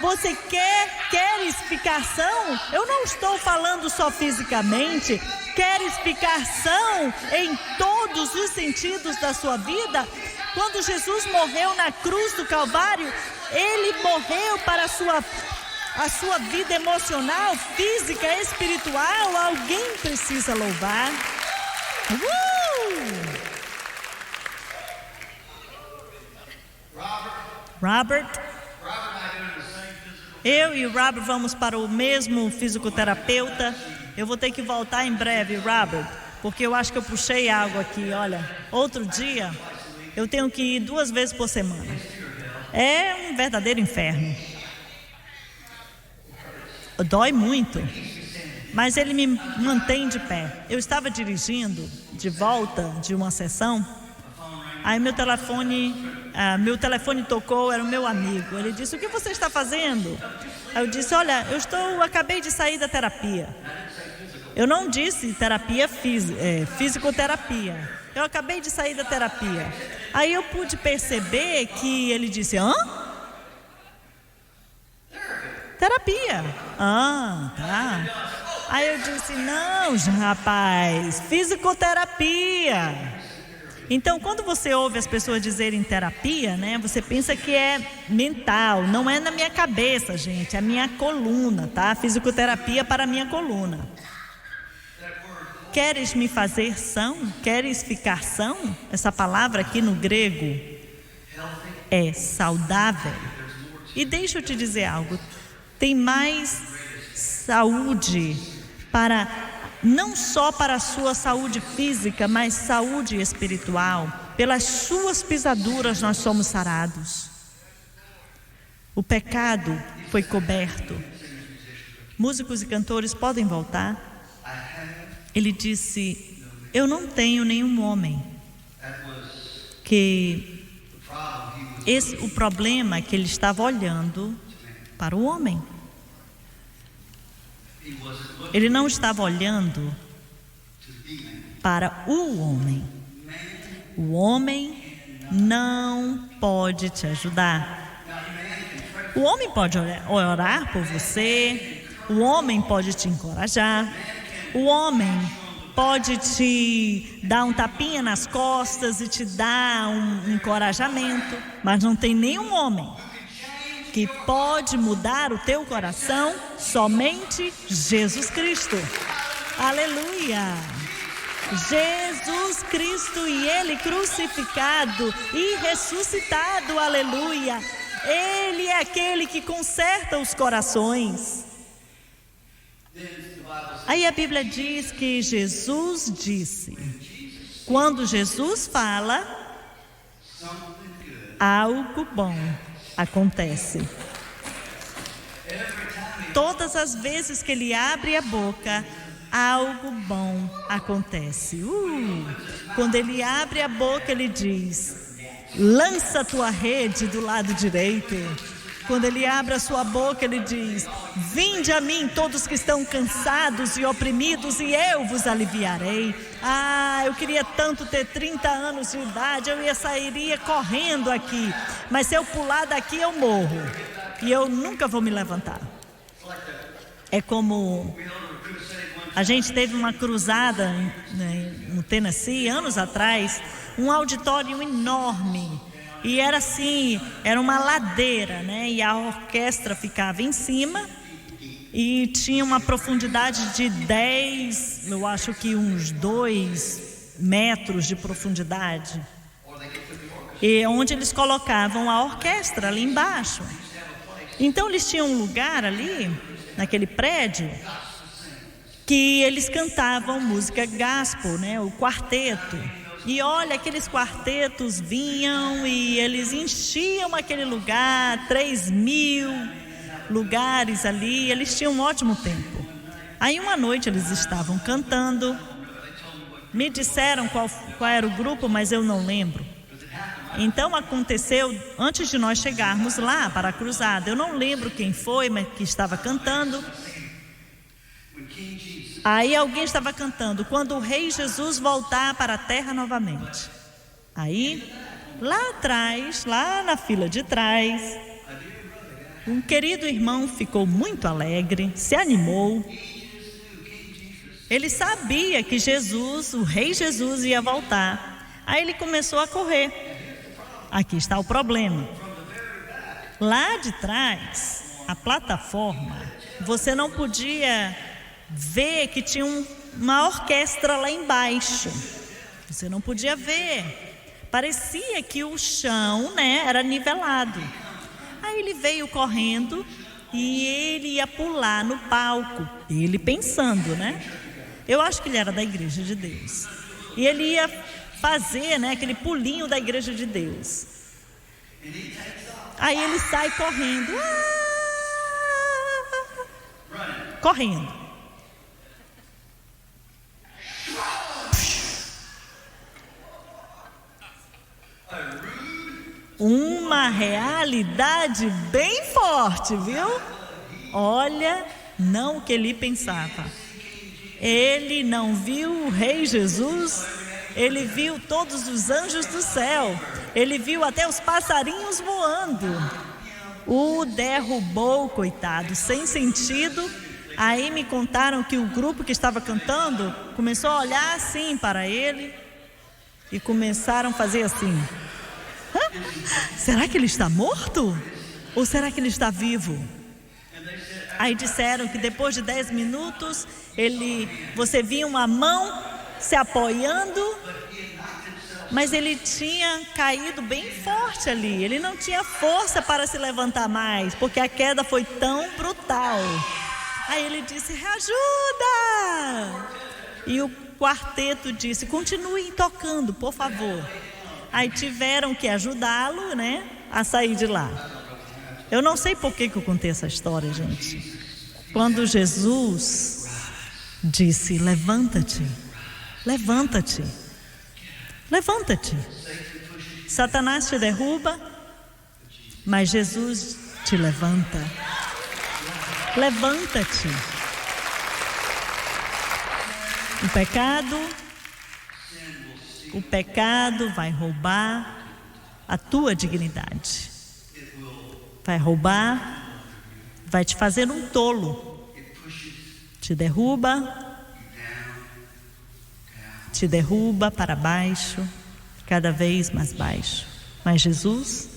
Você queres ficar são? Eu não estou falando só fisicamente. Queres ficar são em todos os sentidos da sua vida? Quando Jesus morreu na cruz do Calvário, Ele morreu para a sua vida emocional, física, espiritual. Alguém precisa louvar. Robert. Eu e o Robert vamos para o mesmo fisioterapeuta. Eu vou ter que voltar em breve, Robert, porque eu acho que eu puxei algo aqui. Olha, outro dia eu tenho que ir 2 vezes por semana. É um verdadeiro inferno. Dói muito, mas ele me mantém de pé. Eu estava dirigindo de volta de uma sessão. Aí meu telefone tocou, era o meu amigo. Ele disse, o que você está fazendo? Aí eu disse, olha, acabei de sair da terapia. Eu não disse terapia fisioterapia. Eu acabei de sair da terapia. Aí eu pude perceber que ele disse, hã? Terapia. Tá. Aí eu disse, não, rapaz, fisioterapia. Então, quando você ouve as pessoas dizerem terapia, né, você pensa que é mental. Não é na minha cabeça, gente, é a minha coluna, tá? Fisioterapia para a minha coluna. Queres me fazer são? Queres ficar são? Essa palavra aqui no grego é saudável. E deixa eu te dizer algo. Tem mais saúde não só para a sua saúde física, mas saúde espiritual. Pelas suas pisaduras nós somos sarados. O pecado foi coberto. Músicos e cantores podem voltar. Ele disse, eu não tenho nenhum homem. O problema é que ele estava olhando para o homem. Ele não estava olhando para o homem. O homem não pode te ajudar. O homem pode orar por você. O homem pode te encorajar. O homem pode te dar um tapinha nas costas e te dar um encorajamento. Mas não tem nenhum homem que pode mudar o teu coração, somente Jesus Cristo. Aleluia! Jesus Cristo e Ele crucificado e ressuscitado, aleluia! Ele é aquele que conserta os corações. Aí a Bíblia diz que Jesus disse, quando Jesus fala, algo bom acontece. Todas as vezes que ele abre a boca, algo bom acontece. Quando ele abre a boca, ele diz, lança a tua rede do lado direito. Quando ele abre a sua boca, ele diz, vinde a mim todos que estão cansados e oprimidos e eu vos aliviarei. Eu queria tanto ter 30 anos de idade, eu sairia correndo aqui, mas se eu pular daqui eu morro e eu nunca vou me levantar. É como a gente teve uma cruzada no Tennessee, anos atrás, um auditório enorme. E era assim, era uma ladeira, né? E a orquestra ficava em cima e tinha uma profundidade de 10, eu acho que uns 2 metros de profundidade. E onde eles colocavam a orquestra ali embaixo. Então eles tinham um lugar ali, naquele prédio, que eles cantavam música gospel, né? O quarteto. E olha, aqueles quartetos vinham e eles enchiam aquele lugar, 3.000 lugares ali, eles tinham um ótimo tempo. Aí uma noite eles estavam cantando, me disseram qual era o grupo, mas eu não lembro. Então aconteceu, antes de nós chegarmos lá para a cruzada, eu não lembro quem foi, mas que estava cantando. Aí alguém estava cantando, quando o Rei Jesus voltar para a terra novamente. Aí, lá atrás, lá na fila de trás, um querido irmão ficou muito alegre, se animou. Ele sabia que Jesus, o Rei Jesus, ia voltar. Aí ele começou a correr. Aqui está o problema. Lá de trás, a plataforma, você não podia ver que tinha uma orquestra lá embaixo. Você não podia ver. Parecia que o chão, né, era nivelado. Aí ele veio correndo e ele ia pular no palco. Ele pensando, né? Eu acho que ele era da Igreja de Deus. E ele ia fazer, né, aquele pulinho da Igreja de Deus. Aí ele sai correndo. Correndo. Uma realidade bem forte, viu? Olha, não o que ele pensava. Ele não viu o Rei Jesus, ele viu todos os anjos do céu, ele viu até os passarinhos voando. O derrubou, coitado, sem sentido. Aí me contaram que o grupo que estava cantando começou a olhar assim para ele e começaram a fazer assim. Será que ele está morto? Ou será que ele está vivo? Aí disseram que depois de 10 minutos, você via uma mão se apoiando, mas ele tinha caído bem forte ali. Ele não tinha força para se levantar mais, porque a queda foi tão brutal. Aí ele disse, ajuda! E o quarteto disse, continue tocando, por favor. Aí tiveram que ajudá-lo, né, a sair de lá. Eu não sei por que eu contei essa história, gente. Quando Jesus disse, levanta-te, levanta-te, levanta-te. Satanás te derruba, mas Jesus te levanta. Levanta-te. O pecado vai roubar a tua dignidade. Vai roubar, vai te fazer um tolo. Te derruba para baixo, cada vez mais baixo. Mas Jesus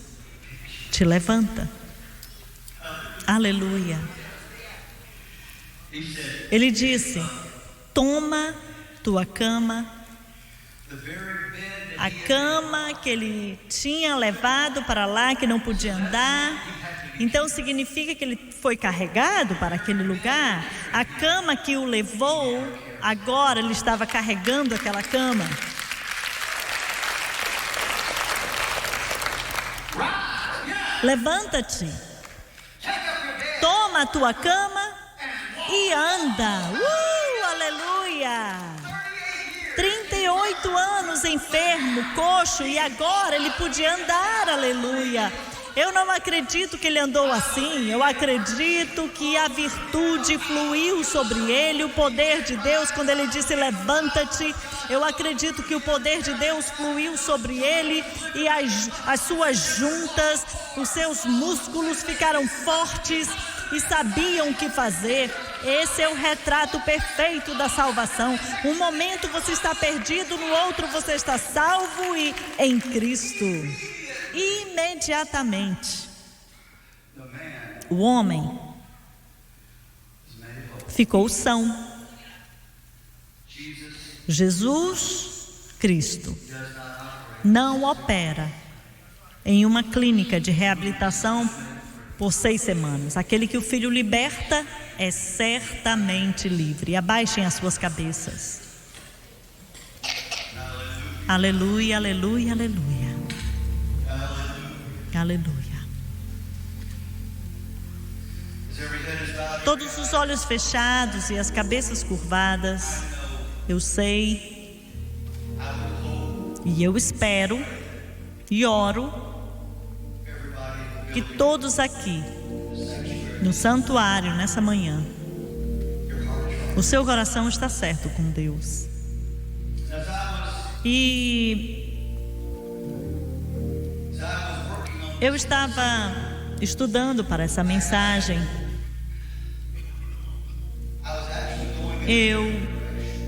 te levanta. Aleluia. Ele disse, toma tua cama A cama que ele tinha levado para lá, que não podia andar. Então significa que ele foi carregado para aquele lugar. A cama que o levou, agora ele estava carregando aquela cama. Levanta-te, toma a tua cama e anda. Aleluia! 38 anos enfermo, coxo, e agora ele podia andar, aleluia. Eu não acredito que ele andou assim, eu acredito que a virtude fluiu sobre ele, o poder de Deus, quando ele disse levanta-te, eu acredito que o poder de Deus fluiu sobre ele e as suas juntas, os seus músculos ficaram fortes e sabiam o que fazer. Esse é o retrato perfeito da salvação. Um momento você está perdido, no outro você está salvo e em Cristo. Imediatamente, o homem ficou são. Jesus Cristo não opera em uma clínica de reabilitação por 6 semanas. Aquele que o Filho liberta é certamente livre. Abaixem as suas cabeças. Aleluia, aleluia, aleluia. Aleluia. Todos os olhos fechados e as cabeças curvadas. Eu sei e eu espero e oro que todos aqui no santuário nessa manhã, o seu coração está certo com Deus. E eu estava estudando para essa mensagem. Eu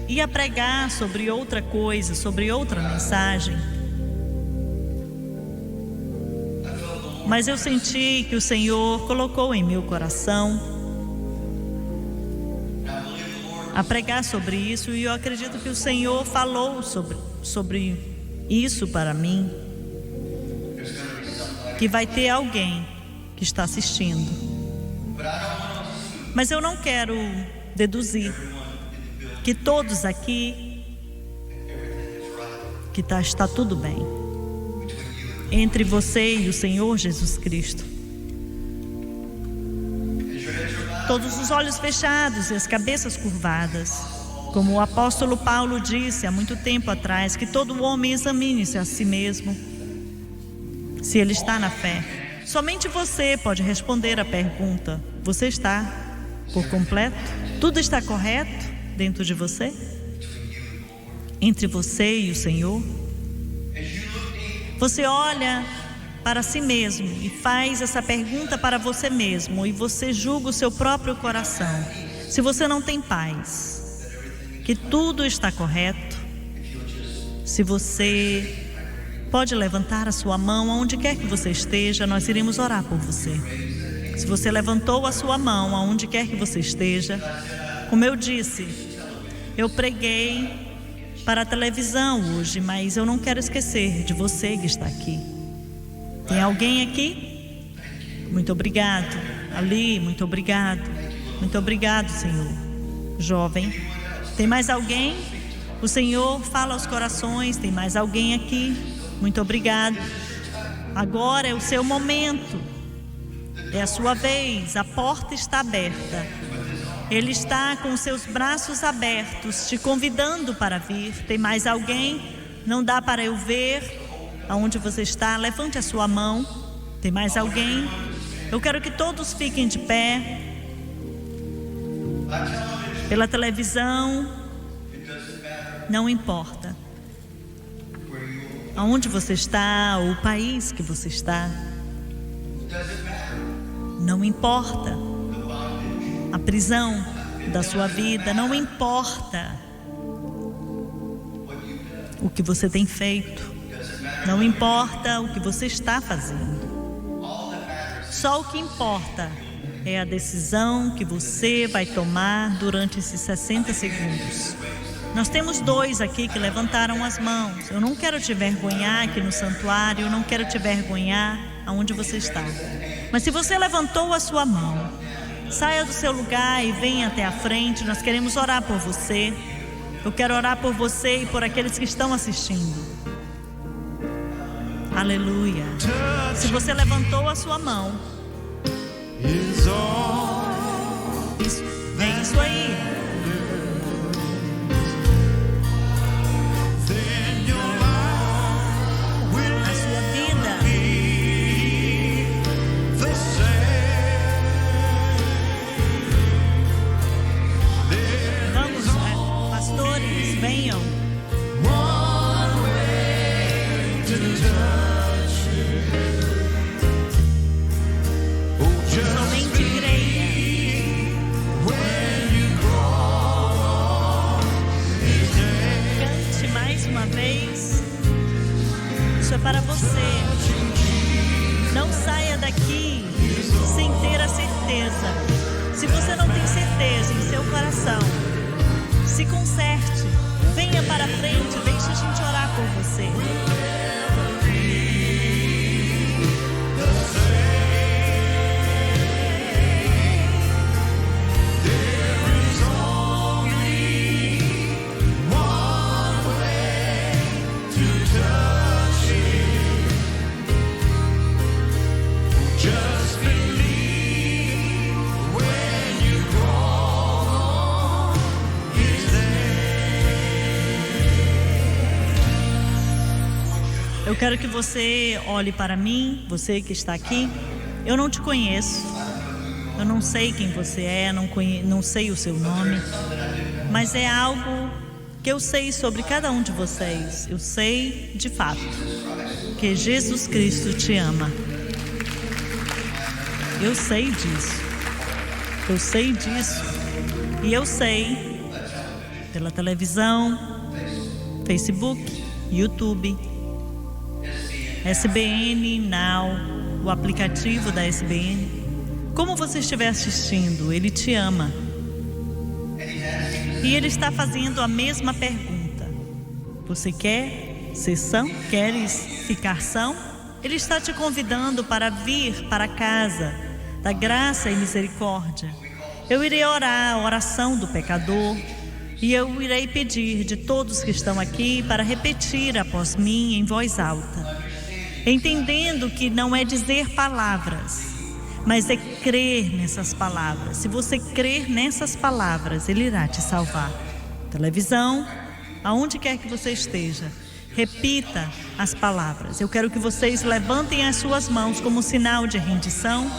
ia pregar sobre outra coisa, sobre outra mensagem. Mas eu senti que o Senhor colocou em meu coração a pregar sobre isso, e eu acredito que o Senhor falou sobre isso para mim. Que vai ter alguém que está assistindo. Mas eu não quero deduzir que todos aqui, que está tudo bem entre você e o Senhor Jesus Cristo. Todos os olhos fechados e as cabeças curvadas. Como o apóstolo Paulo disse há muito tempo atrás, que todo homem examine-se a si mesmo, se ele está na fé. Somente você pode responder a pergunta: você está por completo? Tudo está correto dentro de você? Entre você e o Senhor? Você olha para si mesmo e faz essa pergunta para você mesmo, e você julga o seu próprio coração. Se você não tem paz, que tudo está correto, se você pode levantar a sua mão aonde quer que você esteja, nós iremos orar por você. Se você levantou a sua mão aonde quer que você esteja, como eu disse, eu preguei para a televisão hoje, mas eu não quero esquecer de você que está aqui. Tem alguém aqui? Muito obrigado. Ali, muito obrigado. Muito obrigado, Senhor. Jovem, tem mais alguém? O Senhor fala aos corações. Tem mais alguém aqui? Muito obrigado. Agora é o seu momento. É a sua vez. A porta está aberta. Ele está com seus braços abertos, te convidando para vir. Tem mais alguém? Não dá para eu ver aonde você está. Levante a sua mão. Tem mais alguém? Eu quero que todos fiquem de pé. Pela televisão, não importa aonde você está, ou o país que você está, não importa a prisão da sua vida, não importa o que você tem feito, não importa o que você está fazendo. Só o que importa é a decisão que você vai tomar durante esses 60 segundos. Nós temos 2 aqui que levantaram as mãos. Eu não quero te vergonhar aqui no santuário, eu não quero te vergonhar aonde você está. Mas se você levantou a sua mão, saia do seu lugar e venha até a frente. Nós queremos orar por você. Eu quero orar por você e por aqueles que estão assistindo. Aleluia. Se você levantou a sua mão, é isso aí. A sua vida. Vamos, pastores, venham. Somente creia. Cante mais uma vez. Isso é para você. Não saia daqui sem ter a certeza. Se você não tem certeza em seu coração, se conserte. Venha para frente, deixe a gente orar por você. Eu quero que você olhe para mim, você que está aqui. Eu não te conheço, eu não sei quem você é, não sei o seu nome, mas é algo que eu sei sobre cada um de vocês. Eu sei de fato que Jesus Cristo te ama. Eu sei disso. Eu sei disso. E eu sei pela televisão, Facebook, YouTube, SBN Now, o aplicativo da SBN. Como você estiver assistindo, Ele te ama. E Ele está fazendo a mesma pergunta. Você quer ser são? Queres ficar são? Ele está te convidando para vir para a casa da graça e misericórdia. Eu irei orar a oração do pecador. E eu irei pedir de todos que estão aqui para repetir após mim em voz alta. Entendendo que não é dizer palavras, mas é crer nessas palavras. Se você crer nessas palavras, Ele irá te salvar. Televisão, aonde quer que você esteja, repita as palavras. Eu quero que vocês levantem as suas mãos como sinal de rendição.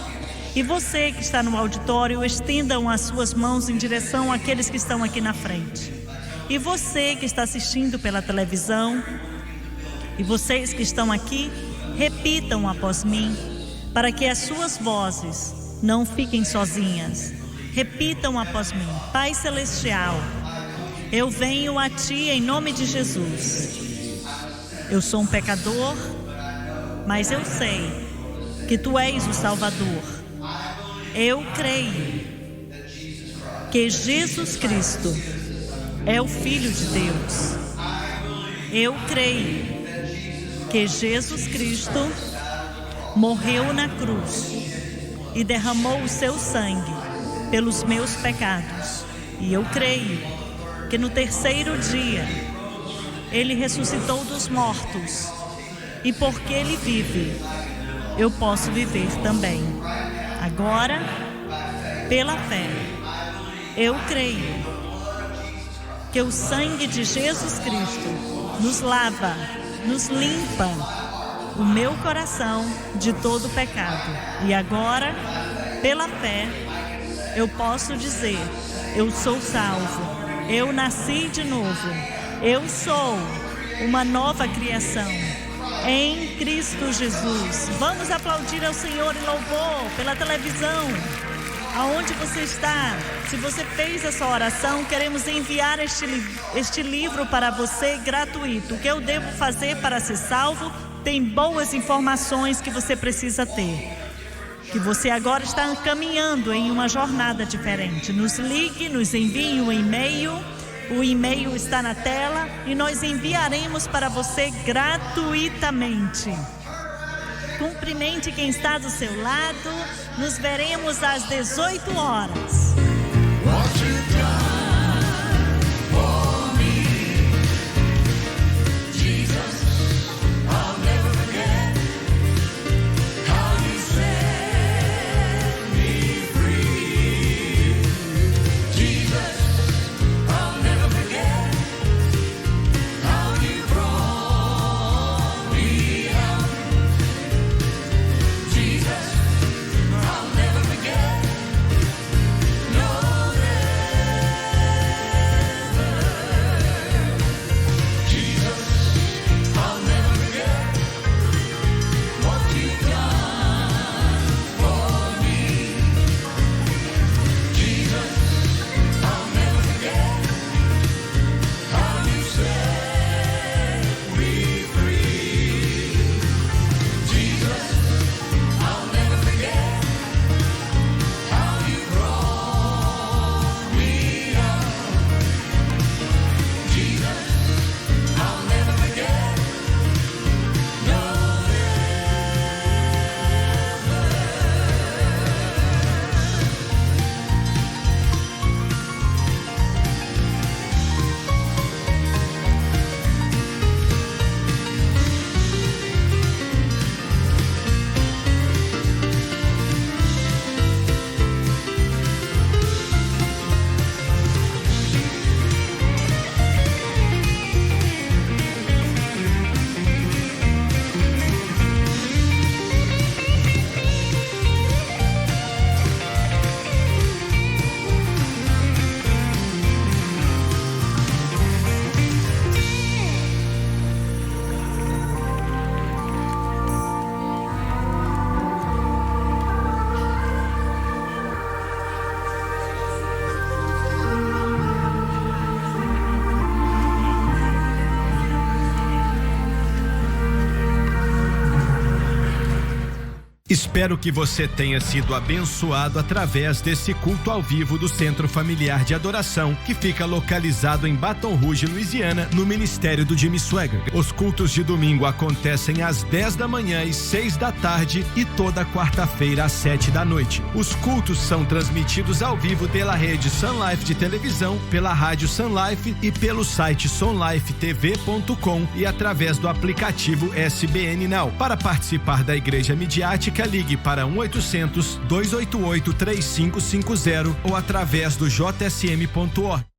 E você que está no auditório, estendam as suas mãos em direção àqueles que estão aqui na frente. E você que está assistindo pela televisão, e vocês que estão aqui, repitam após mim, para que as suas vozes não fiquem sozinhas. Repitam após mim: Pai Celestial, eu venho a Ti em nome de Jesus. Eu sou um pecador, mas eu sei que Tu és o Salvador. Eu creio que Jesus Cristo é o Filho de Deus. Eu creio que Jesus Cristo morreu na cruz e derramou o seu sangue pelos meus pecados. E eu creio que no terceiro dia Ele ressuscitou dos mortos. E porque Ele vive, eu posso viver também. Agora, pela fé, eu creio que o sangue de Jesus Cristo nos lava, nos limpa o meu coração de todo pecado. E agora, pela fé, eu posso dizer: eu sou salvo, eu nasci de novo, eu sou uma nova criação em Cristo Jesus. Vamos aplaudir ao Senhor em louvor pela televisão, aonde você está. Se você fez essa oração, queremos enviar este livro para você gratuito. O que eu devo fazer para ser salvo? Tem boas informações que você precisa ter, que você agora está caminhando em uma jornada diferente. Nos ligue, nos envie um e-mail O e-mail está na tela e nós enviaremos para você gratuitamente. Cumprimente quem está do seu lado. Nos veremos às 18 horas. Espero que você tenha sido abençoado através desse culto ao vivo do Centro Familiar de Adoração, que fica localizado em Baton Rouge, Louisiana, no ministério do Jimmy Swaggart. Os cultos de domingo acontecem às 10 da manhã e 6 da tarde e toda quarta-feira às 7 da noite. Os cultos são transmitidos ao vivo pela rede Sun Life de televisão, pela rádio Sun Life e pelo site sunlifetv.com e através do aplicativo SBN Now. Para participar da igreja midiática, ligue para 1-800-288-3550 ou através do jsm.org.